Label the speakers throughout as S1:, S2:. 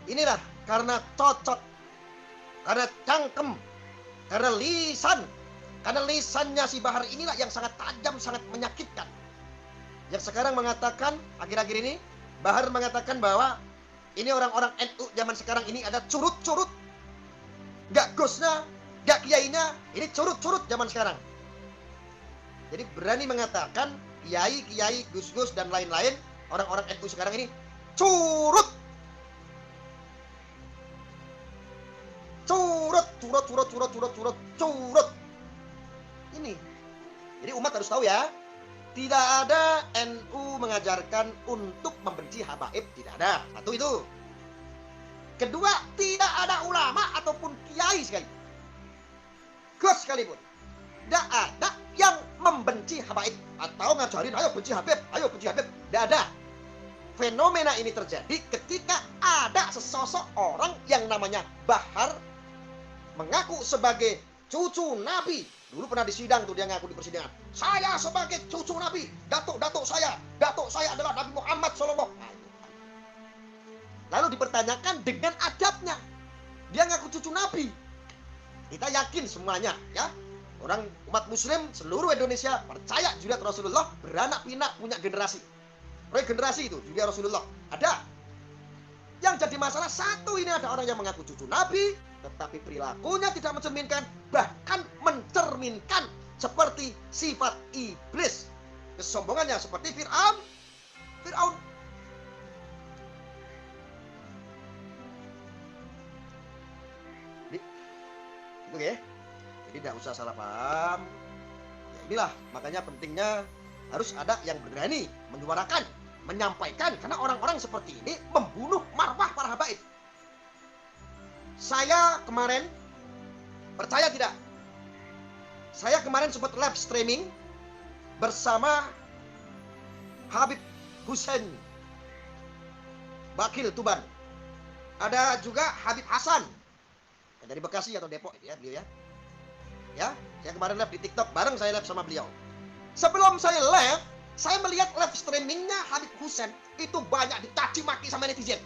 S1: Inilah karena cocok, karena cangkem, karena lisan. Karena lisannya si Bahar inilah yang sangat tajam, sangat menyakitkan. Yang sekarang mengatakan, akhir-akhir ini, Bahar mengatakan bahwa ini orang-orang NU zaman sekarang ini ada curut-curut. Gak gusnya, gak kiainya, ini curut-curut zaman sekarang. Jadi berani mengatakan kiai-kiai, gus-gus dan lain-lain, orang-orang NU sekarang ini curut. Curut. Ini. Jadi umat harus tahu ya, tidak ada NU mengajarkan untuk membenci habaib, tidak ada. Satu itu. Kedua, tidak ada ulama ataupun kiai sekali, gus sekalipun, tidak ada yang membenci habaib atau ngajarin ayo benci Habib, ayo benci Habib. Tidak ada. Fenomena ini terjadi ketika ada sesosok orang yang namanya Bahar mengaku sebagai cucu Nabi. Dulu pernah di sidang tuh dia ngaku di persidangan. Saya sebagai cucu Nabi, datuk saya adalah Nabi Muhammad SAW. Lalu dipertanyakan dengan adabnya. Dia ngaku cucu Nabi. Kita yakin semuanya ya. Orang umat muslim seluruh Indonesia percaya zuriat Rasulullah beranak pinak punya generasi. Regenerasi itu zuriat Rasulullah. Ada. Yang jadi masalah satu, ini ada orang yang mengaku cucu Nabi, tetapi perilakunya tidak mencerminkan, bahkan mencerminkan seperti sifat iblis. Kesombongannya seperti Fir'aun. Itu ya. Jadi tidak usah salah paham. Ya inilah makanya pentingnya harus ada yang berani menyuarakan, menyampaikan, karena orang-orang seperti ini membunuh marwah para habaib. Saya kemarin, percaya tidak, saya kemarin sempat live streaming bersama Habib Hussein Bakil Tuban. Ada juga Habib Hasan dari Bekasi atau Depok ya beliau ya. Ya, saya kemarin live di TikTok, bareng saya live sama beliau. Sebelum saya live, saya melihat live streamingnya Habib Hussein itu banyak dicaci maki sama netizen.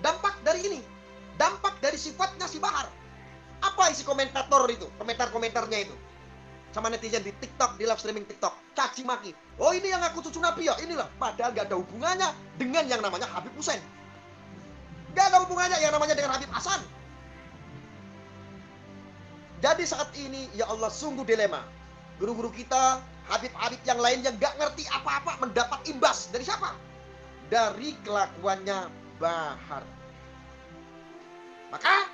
S1: Dampak dari ini, dampak dari sifatnya si Bahar. Apa isi komentator itu, komentar-komentarnya itu sama netizen di TikTok, di live streaming TikTok, caci maki. Oh ini yang aku cucu Nabi ya, inilah. Padahal gak ada hubungannya dengan yang namanya Habib Hussein. Gak ada hubungannya yang namanya dengan Habib Hasan. Jadi saat ini ya Allah sungguh dilema. Guru-guru kita, Habib-habib yang lain yang gak ngerti apa-apa mendapat imbas dari siapa? Dari kelakuannya Bahar. Maka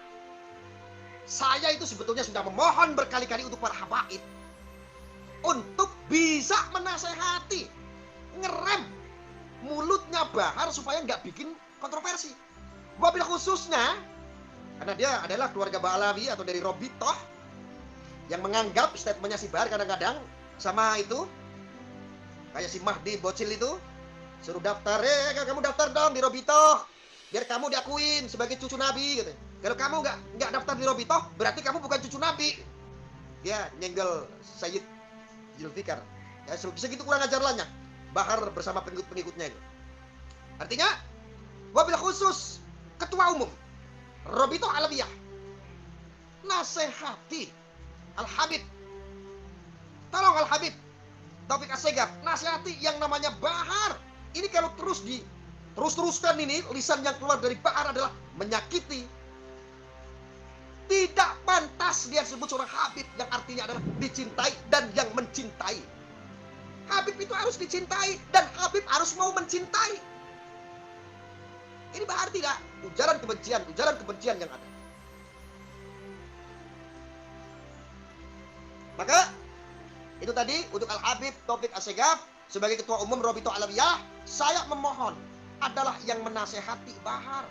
S1: saya itu sebetulnya sudah memohon berkali-kali untuk para habaib untuk bisa menasehati, ngerem mulutnya Bahar supaya nggak bikin kontroversi. Wabil khususnya karena dia adalah keluarga Ba'alawi atau dari Robitoh yang menganggap statementnya si Bahar kadang-kadang sama itu kayak si Mahdi bocil itu suruh daftar, kamu daftar dong di Robitoh biar kamu diakuin sebagai cucu Nabi gitu. Kalau kamu nggak daftar di Robitoh berarti kamu bukan cucu Nabi. Dia nyenggol Sayyid Zulfikar. Ya segitu kurang ajarlannya Bahar bersama pengikut-pengikutnya itu. Artinya wabil khusus ketua umum Robitoh Alawiyah nasehati Al-Habib, tolong Al-Habib Taufik Assegaf nasihati yang namanya Bahar. Ini kalau terus-teruskan ini lisan yang keluar dari Bahar adalah menyakiti. Tidak pantas dia sebut seorang Habib yang artinya adalah dicintai dan yang mencintai. Habib itu harus dicintai dan Habib harus mau mencintai. Ini Bahar tidak, ujaran kebencian yang ada. Maka itu tadi untuk Al-Habib Taufik Assegaf sebagai ketua umum Robitoh Alawiyah, saya memohon adalah yang menasehati Bahar.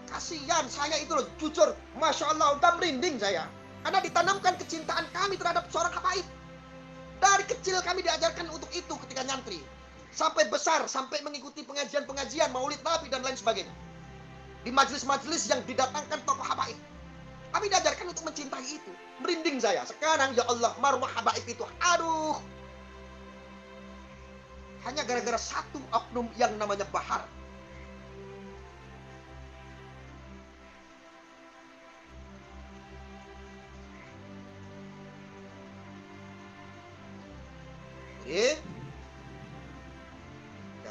S1: Kasihan saya itu loh, jujur, Masya Allah, udah merinding saya. Karena ditanamkan kecintaan kami terhadap seorang habaib. Dari kecil kami diajarkan untuk itu ketika nyantri. Sampai besar, sampai mengikuti pengajian-pengajian, maulid Nabi dan lain sebagainya. Di majelis-majelis yang didatangkan tokoh habaib. Kami diajarkan untuk mencintai itu. Merinding saya. Sekarang ya Allah, marwah habaib itu, aduh. Hanya gara-gara satu oknum yang namanya Bahar.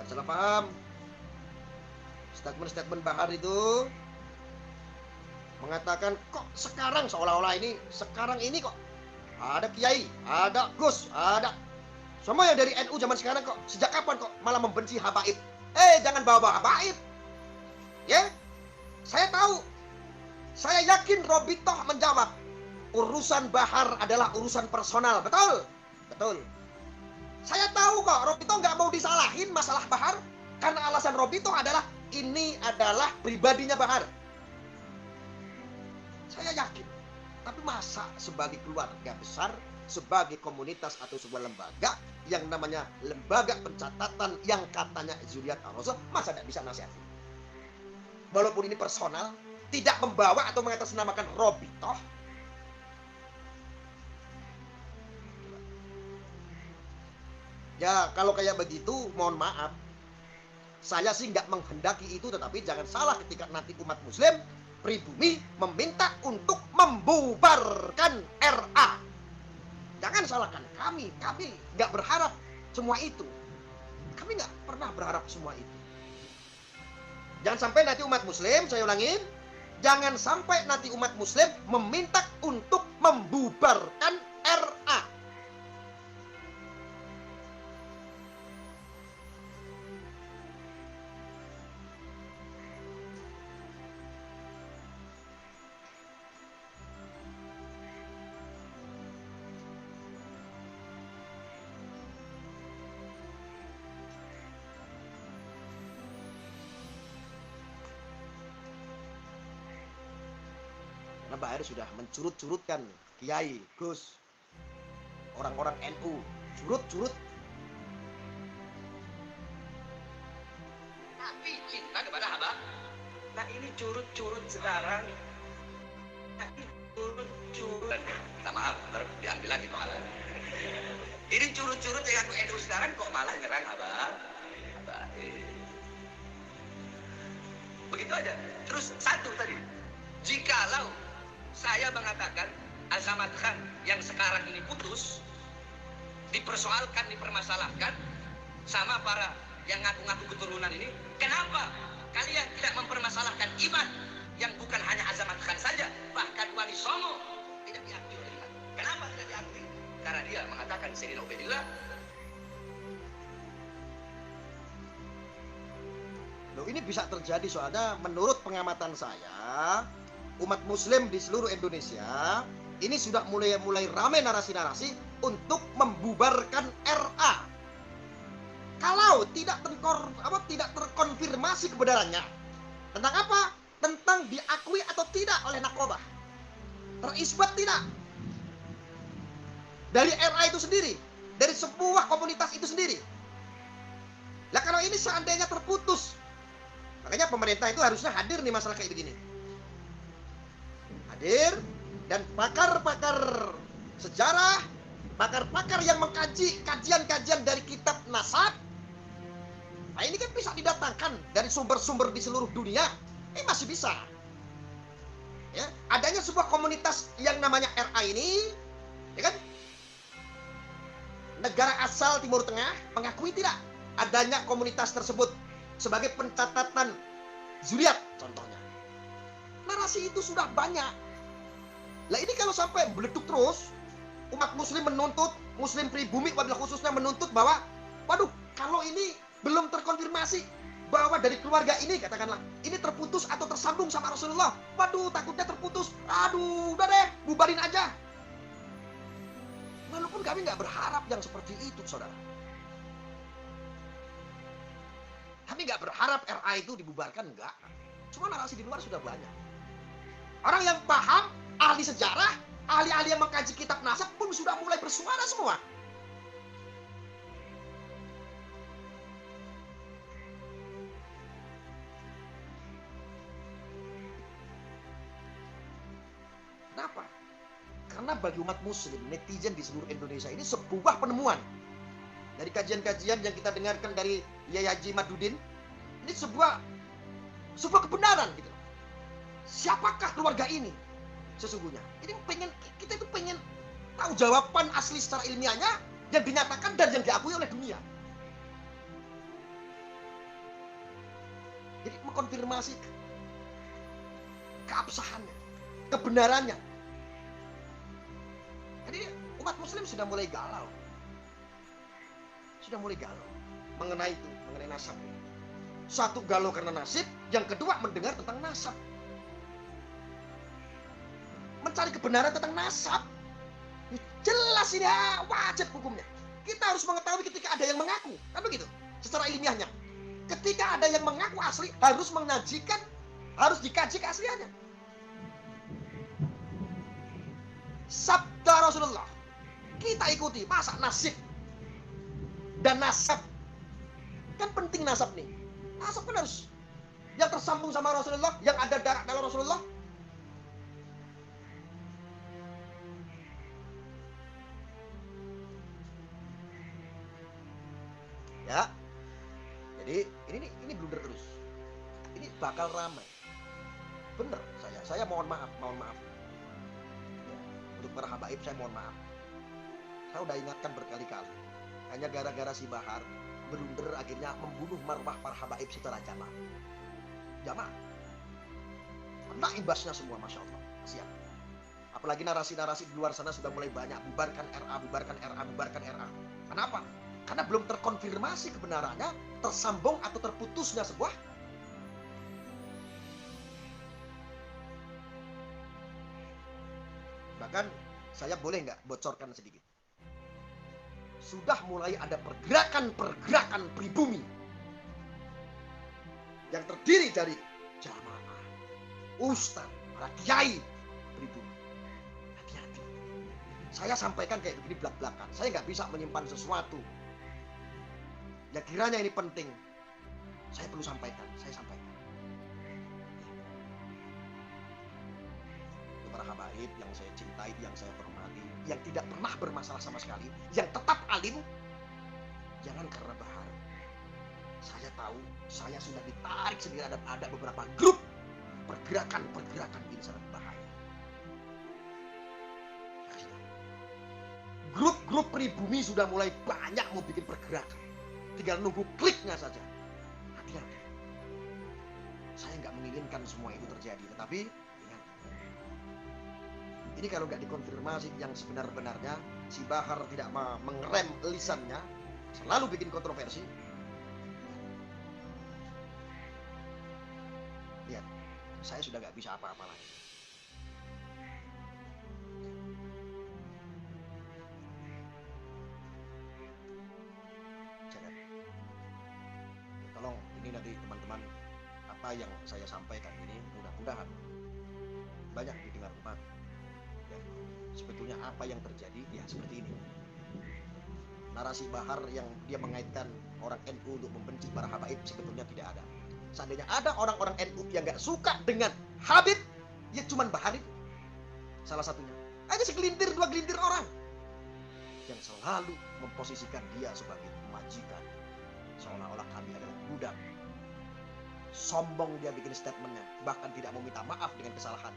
S1: Jangan salah paham. Statement-statement Bahar itu mengatakan kok sekarang seolah-olah ini sekarang ini kok ada kiai, ada Gus, ada semua yang dari NU zaman sekarang kok sejak kapan kok malah membenci habaib. Jangan bawa-bawa habaib. Ya. Saya tahu. Saya yakin Robitoh menjawab, urusan Bahar adalah urusan personal. Betul? Betul. Saya tahu kok Robitoh nggak mau disalahin masalah Bahar karena alasan Robitoh adalah ini adalah pribadinya Bahar. Saya yakin. Tapi masa sebagai keluarga besar, sebagai komunitas atau sebuah lembaga yang namanya lembaga pencatatan yang katanya Zuriat Ar-Rasul, masa tidak bisa nasihatin? Walaupun ini personal, tidak membawa atau mengatasnamakan Robitoh. Ya kalau kayak begitu, mohon maaf. Saya sih nggak menghendaki itu, tetapi jangan salah ketika nanti umat muslim pribumi meminta untuk membubarkan RA. Jangan salahkan kami nggak berharap semua itu. Kami nggak pernah berharap semua itu. Jangan sampai nanti umat muslim, saya ulangin, jangan sampai nanti umat muslim meminta untuk membubarkan RA. Karena Bahar sudah mencurut-curutkan kiai, Gus, orang-orang NU, curut-curut.
S2: Tapi cinta kepada hamba. Nah ini curut-curut sekarang. Nah ini curut-curut. Minta maaf, ntar diambil lagi malah. Ini curut-curut yang aku NU sekarang kok malah nyerang hamba. Begitu aja. Terus satu tadi, jikalau saya mengatakan Azamat Khan yang sekarang ini putus, dipersoalkan, dipermasalahkan sama para yang ngaku-ngaku keturunan ini, kenapa kalian tidak mempermasalahkan iman yang bukan hanya Azamat Khan saja, bahkan Wali Songo tidak diakui oleh Islam? Kenapa tidak diakui? Karena dia mengatakan Sayyidina Ubaidillah.
S1: Loh, ini bisa terjadi soalnya menurut pengamatan saya, umat muslim di seluruh Indonesia ini sudah mulai ramai narasi-narasi untuk membubarkan RA. Kalau tidak terkonfirmasi kebenarannya tentang apa? Tentang diakui atau tidak oleh Nakobah, terisbat tidak dari RA itu sendiri, dari sebuah komunitas itu sendiri. Lah kalau ini seandainya terputus, makanya pemerintah itu harusnya hadir nih masalah kayak begini. Hadir dan pakar-pakar sejarah, pakar-pakar yang mengkaji kajian-kajian dari kitab nasab. Nah ini kan bisa didatangkan dari sumber-sumber di seluruh dunia. Masih bisa. Ya, adanya sebuah komunitas yang namanya RA ini, ya kan? Negara asal Timur Tengah mengakui tidak adanya komunitas tersebut sebagai pencatatan zuriat contohnya. Narasi itu sudah banyak. Lah ini kalau sampai meleduk terus, umat muslim menuntut, muslim pribumi wabil khususnya menuntut bahwa, waduh, kalau ini belum terkonfirmasi bahwa dari keluarga ini, katakanlah, ini terputus atau tersambung sama Rasulullah, waduh, takutnya terputus, aduh, udah deh, bubarin aja. Walaupun kami nggak berharap yang seperti itu, saudara. Kami nggak berharap RA itu dibubarkan, enggak. Cuma narasi di luar sudah banyak. Orang yang paham, ahli sejarah, ahli-ahli yang mengkaji kitab nasab pun sudah mulai bersuara semua. Kenapa? Karena bagi umat muslim, netizen di seluruh Indonesia ini sebuah penemuan. Dari kajian-kajian yang kita dengarkan dari Yai Haji Madudin, ini sebuah kebenaran gitu. Siapakah keluarga ini sesungguhnya? Ini kita itu pengen tahu jawaban asli secara ilmiahnya yang dinyatakan dan yang diakui oleh dunia. Jadi mengkonfirmasi keabsahannya, kebenarannya. Jadi umat muslim sudah mulai galau. Sudah mulai galau mengenai itu, mengenai nasab. Satu galau karena nasib, yang kedua mendengar tentang nasab. Mencari kebenaran tentang nasab. Jelas ini wajib hukumnya. Kita harus mengetahui ketika ada yang mengaku. Kan begitu, secara ilmiahnya. Ketika ada yang mengaku asli, harus menyajikan, harus dikaji keasliannya. Sabda Rasulullah, kita ikuti. Masa nasib dan nasab, kan penting nasab nih. Nasab kan harus yang tersambung sama Rasulullah, yang ada dalam Rasulullah. Ya, jadi ini blunder terus. Ini bakal ramai. Bener, saya mohon maaf. Ya, untuk para habaib saya mohon maaf. Saya udah ingatkan berkali-kali. Hanya gara-gara si Bahar blunder akhirnya membunuh marwah para habaib secara jamaah. Kena imbasnya semua, masya Allah. Siap. Apalagi narasi-narasi di luar sana sudah mulai banyak, bubarkan RA, bubarkan RA, bubarkan RA. Kenapa? Karena belum terkonfirmasi kebenarannya, tersambung atau terputusnya sebuah bahkan saya boleh nggak bocorkan sedikit. Sudah mulai ada pergerakan pribumi yang terdiri dari jamaah, ustaz, para kiai pribumi. Hati-hati. Saya sampaikan kayak begini belak-belakan. Saya nggak bisa menyimpan sesuatu. Ya kiranya ini penting. Saya perlu sampaikan. Saya sampaikan. Para habaib yang saya cintai, yang saya hormati, yang tidak pernah bermasalah sama sekali, yang tetap alim, jangan karena Bahar. Saya tahu, saya sudah ditarik sendiri, ada beberapa grup pergerakan ini sangat bahaya. Grup pribumi sudah mulai banyak mau bikin pergerakan, tinggal nunggu kliknya saja. Hati-hati. Saya nggak menginginkan semua itu terjadi, tetapi ini kalau nggak dikonfirmasi yang sebenar-benarnya, si Bahar tidak mengerem lisannya, selalu bikin kontroversi. Lihat, saya sudah nggak bisa apa-apa lagi. Jangan. Tolong, ini nanti teman-teman, apa yang saya sampaikan ini mudah-mudahan banyak didengar umat. Sebetulnya apa yang terjadi ya seperti ini. Narasi Bahar yang dia mengaitkan orang NU untuk membenci para habaib sebetulnya tidak ada. Seandainya ada orang-orang NU yang gak suka dengan Habib, ya cuman Bahar itu salah satunya. Hanya segelintir, dua gelintir orang yang selalu memposisikan dia sebagai majikan, seolah-olah kami adalah budak. Sombong dia bikin statementnya, bahkan tidak meminta maaf dengan kesalahan.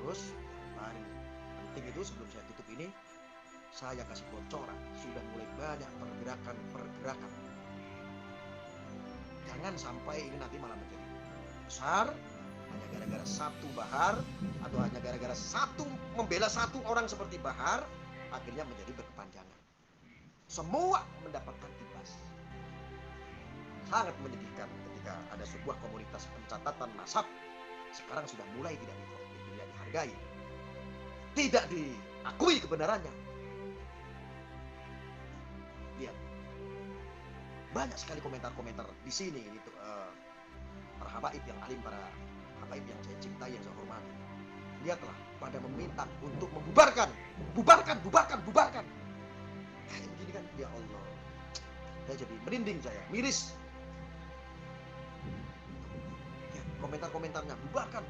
S1: Terus paling penting itu sebelum saya tutup ini, saya kasih bocoran, sudah mulai banyak pergerakan. Jangan sampai ini nanti malah menjadi besar hanya gara-gara satu Bahar, atau hanya gara-gara satu membela satu orang seperti Bahar, akhirnya menjadi berkepanjangan. Semua mendapatkan imbas. Sangat menyedihkan ketika ada sebuah komunitas pencatatan nasab sekarang sudah mulai tidak dihargai, tidak diakui kebenarannya. Lihat, banyak sekali komentar-komentar di sini gitu, para habaib yang alim, para habaib yang saya cintai, yang saya hormati. Lihatlah, pada meminta untuk bubarkan. Kayak begini kan, ya Allah, saya jadi merinding, saya miris. Ya, komentar-komentarnya bubarkan.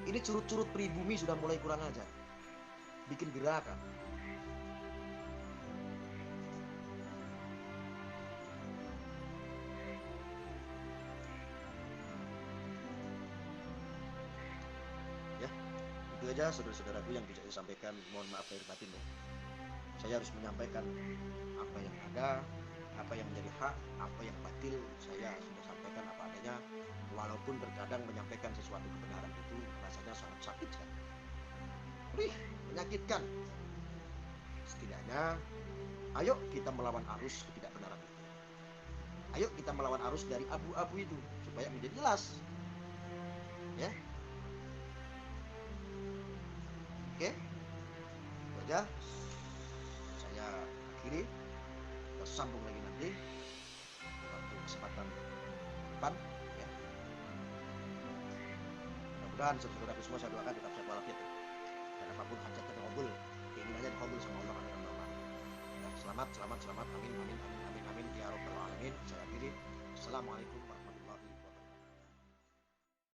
S1: Ini curut-curut pribumi sudah mulai kurang ajar, bikin gerakan. Itu aja saudara-saudaraku yang bisa saya sampaikan. Mohon maaf lahir batin ya. Saya harus menyampaikan apa yang ada, apa yang menjadi hak, apa yang batil. Saya sudah sampaikan apa adanya. Walaupun terkadang menyampaikan sesuatu kebenaran itu rasanya sangat sakit sekali. Menyakitkan. Setidaknya, ayo kita melawan arus ketidakbenaran itu. Ayo kita melawan arus dari abu-abu itu supaya menjadi jelas. Ya. Oke. Itu aja. Saya akhiri. Kita sambung lagi nanti waktu kesempatan depan ya. Mudah-mudahan saudara-saudaraku semua saya doakan tetap sehat walafiat ya. Dan apapun hajatnya dikabul, keinginannya dikabul sama Allah. Amin amin amin. Ya, selamat amin amin amin amin amin ya rabbal alamin. Saya akhiri. Assalamualaikum